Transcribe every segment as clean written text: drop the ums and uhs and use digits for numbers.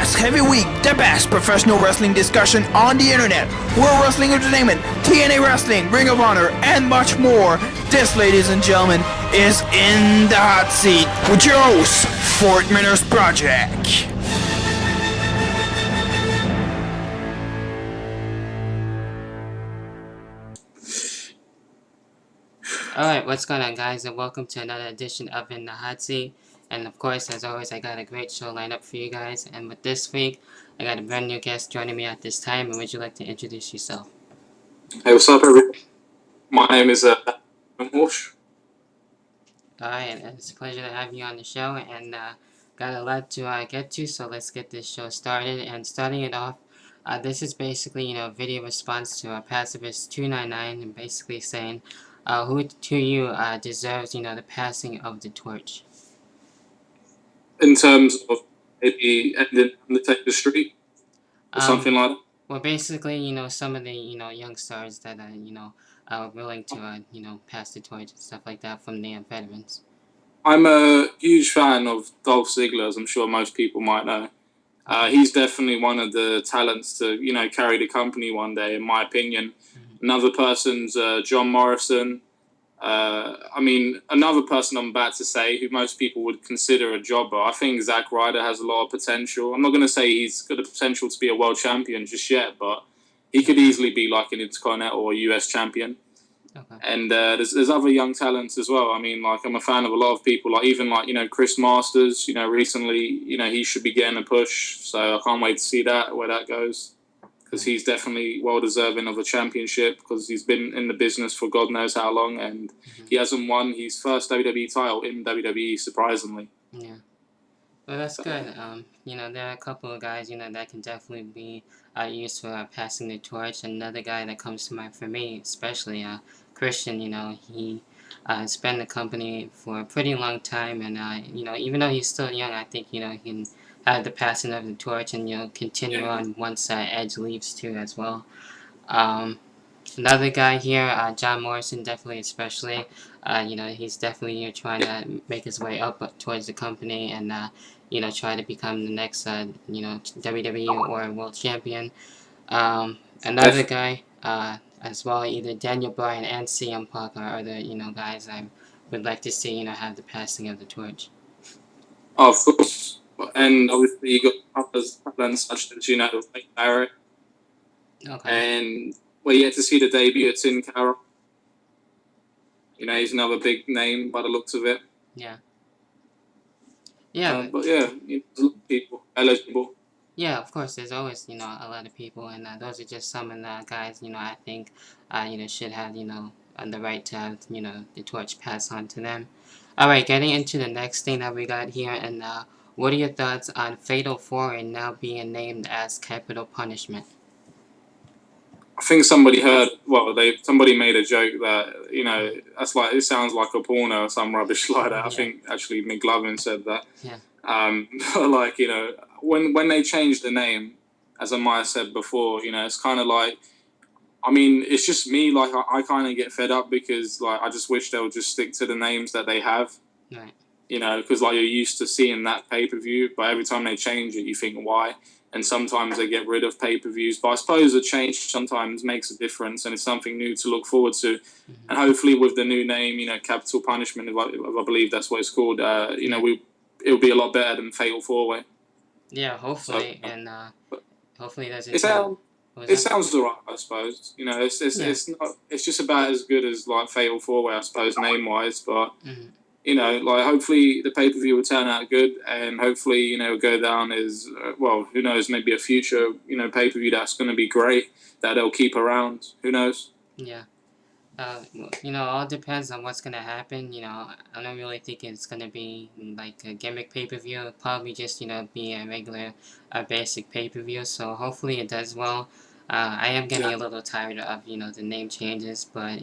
best heavyweight, the best professional wrestling discussion on the internet, World Wrestling Entertainment, TNA Wrestling, Ring of Honor, and much more. This, ladies and gentlemen, is In the Hot Seat with your host, Fortminorproject. Alright, what's going on, guys, and welcome to another edition of In the Hot Seat. And of course, as always, I got a great show lined up for you guys. And with this week, I got a brand new guest joining me at this time. And would you like to introduce yourself? Hey, what's up, everyone? My name is Walsh. Alright, it's a pleasure to have you on the show. And got a lot to get to, so let's get this show started. And starting it off, this is basically, a video response to Pacifist 299, and basically saying, who to you deserves, the passing of the torch? In terms of maybe ending Undertaker Street or something like that? Well, basically, some of the, young stars that, are willing to, pass the torch and stuff like that from the veterans. I'm a huge fan of Dolph Ziggler, as I'm sure most people might know. He's definitely one of the talents to, carry the company one day, in my opinion. Another person's John Morrison. Another person I'm about to say, who most people would consider a jobber. I think Zack Ryder has a lot of potential. I'm not going to say he's got the potential to be a world champion just yet, but he could easily be like an Intercontinental or US champion. Okay. And there's other young talents as well. I mean, like, I'm a fan of a lot of people, like even like, Chris Masters, recently, he should be getting a push. So I can't wait to see where that goes. Because he's definitely well deserving of a championship, because he's been in the business for God knows how long, and he hasn't won his first WWE title in WWE, surprisingly. Yeah. Well, that's good. There are a couple of guys, that can definitely be used for passing the torch. Another guy that comes to mind for me, especially Christian, he has been in the company for a pretty long time, and, even though he's still young, I think, he can have the passing of the torch and, continue on once Edge leaves too as well. Another guy here, John Morrison, definitely especially, he's definitely trying to make his way up towards the company and, try to become the next, WWE or world champion. Another guy, as well, either Daniel Bryan and CM Punk are other, guys I would like to see, have the passing of the torch. Oh, of course. And obviously you got others such as, Wade Barrett. Okay. And we're yet to see the debut of Tin Carroll. He's another big name by the looks of it. Yeah. Yeah. But yeah, there's a lot of people eligible. Yeah, of course, there's always, a lot of people, and those are just some of the guys, I think, should have, the right to have, the torch passed on to them. Alright, getting into the next thing that we got here, and what are your thoughts on Fatal 4 now being named as Capital Punishment? I think somebody somebody made a joke that, that's like, it sounds like a porno or some rubbish like that. I think actually McLovin said that. Yeah. But like, when they changed the name, as I might have said before, it's kind of like, I mean, it's just me, like, I kind of get fed up because, like, I just wish they would just stick to the names that they have. Right. Because, like, you're used to seeing that pay-per-view, but every time they change it, you think, why? And sometimes they get rid of pay-per-views. But I suppose a change sometimes makes a difference, and it's something new to look forward to. And hopefully with the new name, Capital Punishment, if I believe that's what it's called, it'll be a lot better than Fatal 4-Way. Yeah, hopefully, so, and hopefully it doesn't... It sounds alright, I suppose. It's not. It's just about as good as like Fatal 4-Way, I suppose, name-wise. But like, hopefully the pay-per-view will turn out good, and hopefully go down as who knows, maybe a future pay-per-view that's going to be great that they'll keep around. Who knows? Yeah. All depends on what's going to happen. I don't really think it's going to be like a gimmick pay-per-view. It'll probably just, be a regular, basic pay-per-view. So hopefully it does well. I am getting a little tired of, the name changes, but,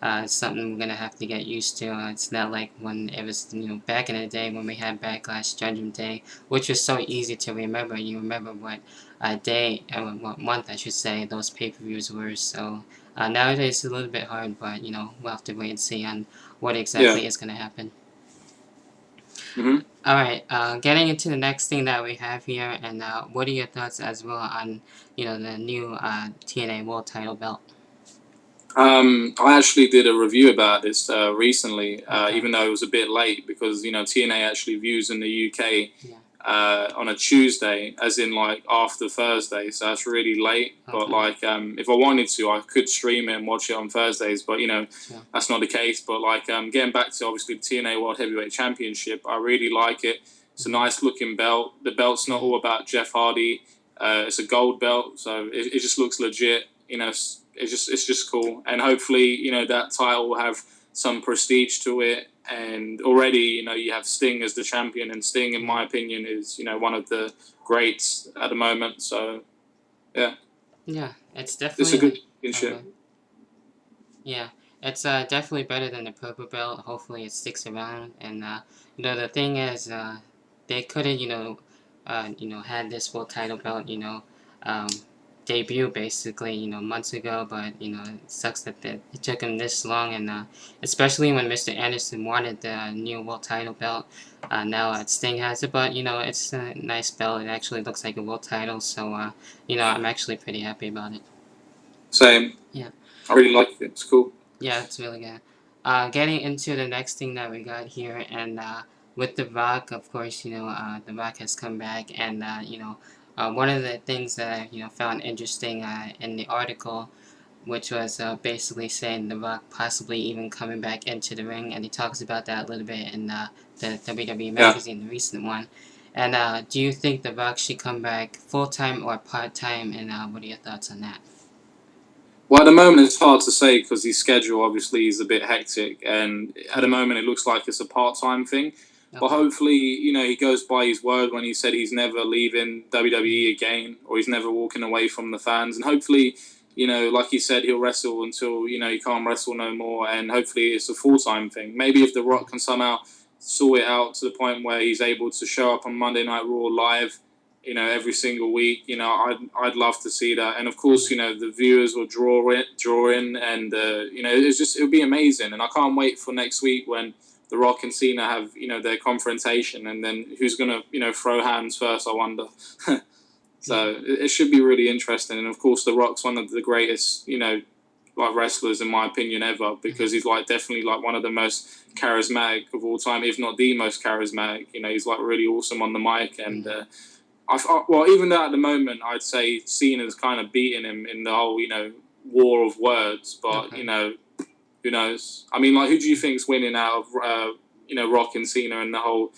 it's something we're going to have to get used to. It's not like when it was, back in the day when we had Backlash Judgment Day, which was so easy to remember. You remember what day, or what month, I should say, those pay-per-views were. So nowadays it's a little bit hard, but, we'll have to wait and see on what exactly is going to happen. Hmm. All right. Getting into the next thing that we have here, and what are your thoughts as well on the new TNA World Title belt? I actually did a review about this recently, Okay. even though it was a bit late because TNA actually views in the UK Yeah. on a Tuesday, as in like after Thursday, so that's really late. But Okay. like, if I wanted to, I could stream it and watch it on Thursdays. But Sure. that's not the case. But like, getting back to obviously the TNA World Heavyweight Championship, I really like it. It's a nice looking belt. The belt's not all about Jeff Hardy. It's a gold belt, so it just looks legit. It's just cool, and hopefully that title will have some prestige to it. And already you have Sting as the champion, and Sting, in my opinion, is one of the greats at the moment. So yeah, Yeah, it's it's a definitely good oh, championship. yeah, it's definitely better than the purple belt. Hopefully, it sticks around. And the thing is, they could have had this world title belt um, debut basically months ago, but it sucks that it took him this long. And especially when Mr. Anderson wanted the new world title belt. Now Sting has it, but it's a nice belt. It actually looks like a world title, so I'm actually pretty happy about it. Same. Yeah. I really like it. It's cool. Yeah, it's really good. Getting into the next thing that we got here, and with The Rock, of course, The Rock has come back, and one of the things that I found interesting in the article, which was basically saying The Rock possibly even coming back into the ring, and he talks about that a little bit in the WWE magazine, the recent one. And do you think The Rock should come back full time or part time? And what are your thoughts on that? Well, at the moment it's hard to say because his schedule obviously is a bit hectic, and at the moment it looks like it's a part-time thing. But Okay. hopefully, he goes by his word when he said he's never leaving WWE again, or he's never walking away from the fans. And hopefully, like he said, he'll wrestle until he can't wrestle no more. And hopefully, it's a full-time thing. Maybe if The Rock can somehow sort it out to the point where he's able to show up on Monday Night Raw live, every single week. I'd love to see that, and of course, the viewers will draw in, and it'll be amazing. And I can't wait for next week when The Rock and Cena have their confrontation, and then who's gonna throw hands first? I wonder. So it should be really interesting, and of course, The Rock's one of the greatest like wrestlers in my opinion ever, because he's like definitely like one of the most charismatic of all time, if not the most charismatic. He's like really awesome on the mic, and well, even though at the moment I'd say Cena's kind of beating him in the whole, war of words, but Okay. who knows? I mean, like, who do you think's winning out of, Rock and Cena in the whole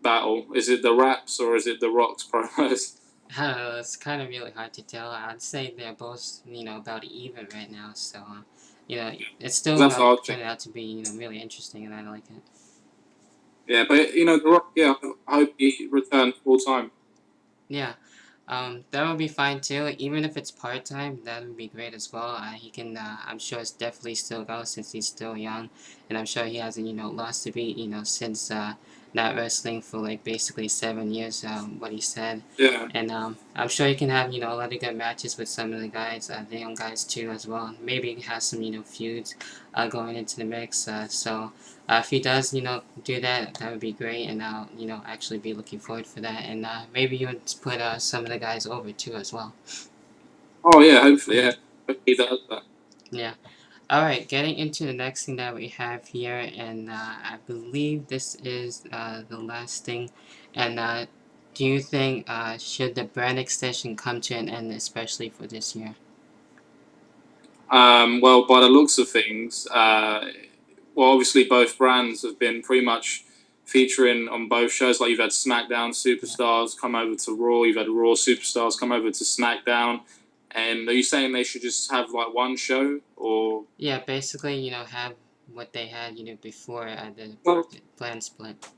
battle? Is it the raps or is it the Rock's promos? I don't know, it's kind of really hard to tell. I'd say they're both, about even right now. So, it's still, That's hard. turning out to be, really interesting, and I like it. Yeah, but the Rock, yeah, I hope he returns full time. Yeah, that would be fine too. Even if it's part time, that would be great as well. He can, I'm sure it's definitely still go since he's still young, and I'm sure he hasn't, lost a beat, since not wrestling for like basically 7 years. What he said, Yeah. and I'm sure he can have a lot of good matches with some of the guys, the young guys too as well. Maybe he has some feuds going into the mix. So. If he does, do that, that would be great, and I'll, actually be looking forward for that, and maybe even put some of the guys over too as well. Oh yeah, hopefully, yeah. Hope he does that. Yeah. All right, getting into the next thing that we have here, and I believe this is the last thing. And do you think should the brand extension come to an end, especially for this year? Well, by the looks of things, well, obviously both brands have been pretty much featuring on both shows. Like you've had SmackDown superstars come over to Raw, you've had Raw superstars come over to SmackDown. And are you saying they should just have like one show, or? Yeah, basically, have what they had, before the Well, plan split.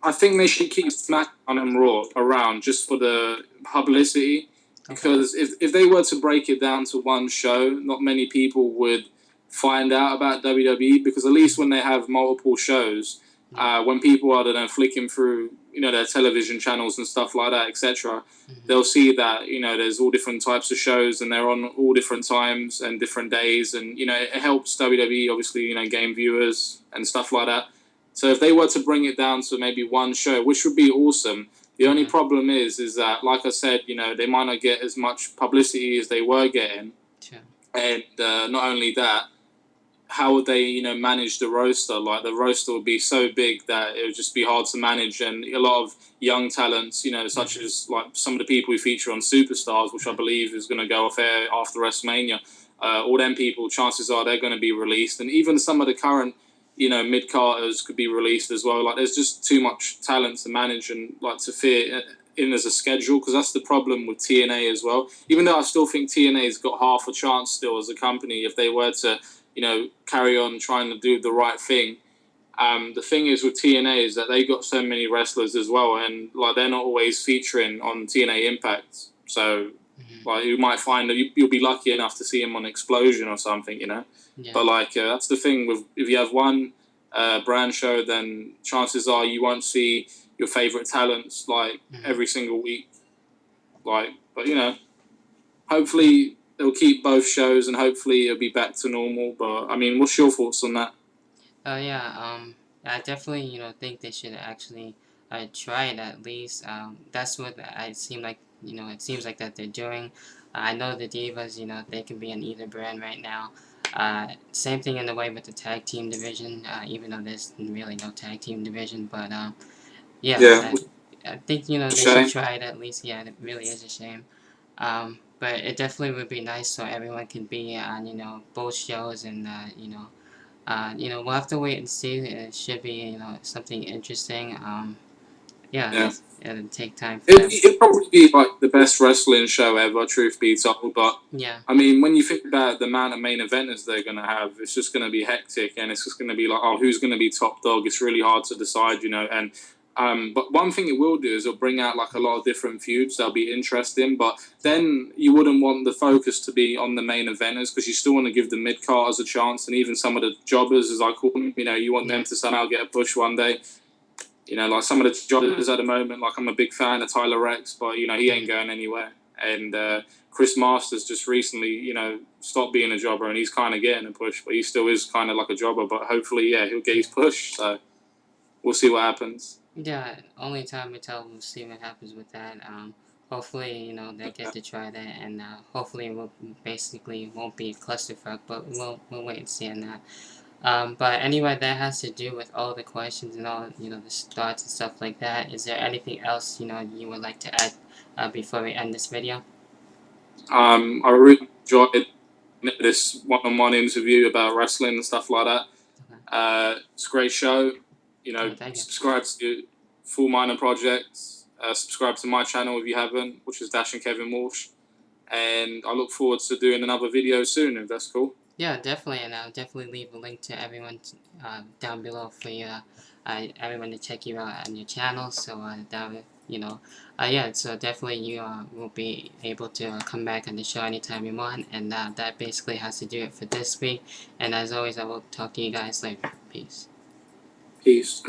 I think they should keep SmackDown and Raw around just for the publicity. Because if they were to break it down to one show, not many people would find out about WWE, because at least when they have multiple shows, when people are, I don't know, flicking through, their television channels and stuff like that, etc., they'll see that, there's all different types of shows and they're on all different times and different days. And, it helps WWE, obviously, gain viewers and stuff like that. So if they were to bring it down to maybe one show, which would be awesome, the only problem is that, like I said, you know, they might not get as much publicity as they were getting. Sure. And not only that, how would they, you know, manage the roster? Like, the roster would be so big that it would just be hard to manage. And a lot of young talents, you know, such as like some of the people we feature on Superstars, which I believe is going to go off air after WrestleMania, all them people, chances are they're going to be released. And even some of the current, you know, mid-carters could be released as well. Like, there's just too much talent to manage and like to fit in as a schedule, because that's the problem with TNA as well. Even though I still think TNA's got half a chance still as a company if they were to, you know, carry on trying to do the right thing. The thing is with TNA is that they got so many wrestlers as well, and like they're not always featuring on TNA Impact. So like you might find that you'll be lucky enough to see him on Explosion or something, you know. Yeah. But like that's the thing with, if you have one brand show, then chances are you won't see your favorite talents like every single week. Like, but you know, hopefully they'll keep both shows and hopefully it'll be back to normal. But I mean, what's your thoughts on that? I definitely, you know, think they should actually try it at least. That's what it seems like, you know, it seems like that they're doing. I know the Divas, you know, they can be in either brand right now. Same thing in a way with the tag team division, even though there's really no tag team division. But Yeah. I think, you know, they Shame. should try it at least. Yeah, it really is a shame. But it definitely would be nice so everyone can be on, you know, both shows, and you know, we'll have to wait and see. It should be, you know, something interesting. Yeah. It'll take time for that. It'd probably be like the best wrestling show ever, truth be told. But Yeah. I mean, when you think about the amount of main eventers they're going to have, it's just going to be hectic, and it's just going to be like, oh, who's going to be top dog? It's really hard to decide, you know. And but one thing it will do is it'll bring out like a lot of different feuds that'll be interesting. But then you wouldn't want the focus to be on the main eventers, because you still want to give the mid carders a chance, and even some of the jobbers, as I call them. You know, you want them to somehow get a push one day. You know, like some of the jobbers at the moment, like I'm a big fan of Tyler Rex, but, you know, he ain't going anywhere. And Chris Masters just recently, you know, stopped being a jobber, and he's kind of getting a push, but he still is kind of like a jobber. But hopefully, yeah, he'll get his push. So we'll see what happens. Yeah, only time will tell. We'll see what happens with that. Hopefully, you know, they'll get to try that, and hopefully it will basically won't be a clusterfuck, but we'll wait and see on that. But anyway, that has to do with all the questions and all, you know, the thoughts and stuff like that. Is there anything else, you know, you would like to add before we end this video? I really enjoyed this one-on-one interview about wrestling and stuff like that. Okay. It's a great show. You know, thank you. subscribe to Fortminorproject. Subscribe to my channel if you haven't, which is Dash and Kevin Walsh. And I look forward to doing another video soon, if that's cool. Yeah, definitely, and I'll definitely leave a link to everyone down below for you, everyone to check you out on your channel. So that, you know, yeah. So definitely you will be able to come back on the show anytime you want. And that basically has to do it for this week. And as always, I will talk to you guys later. Peace. Peace.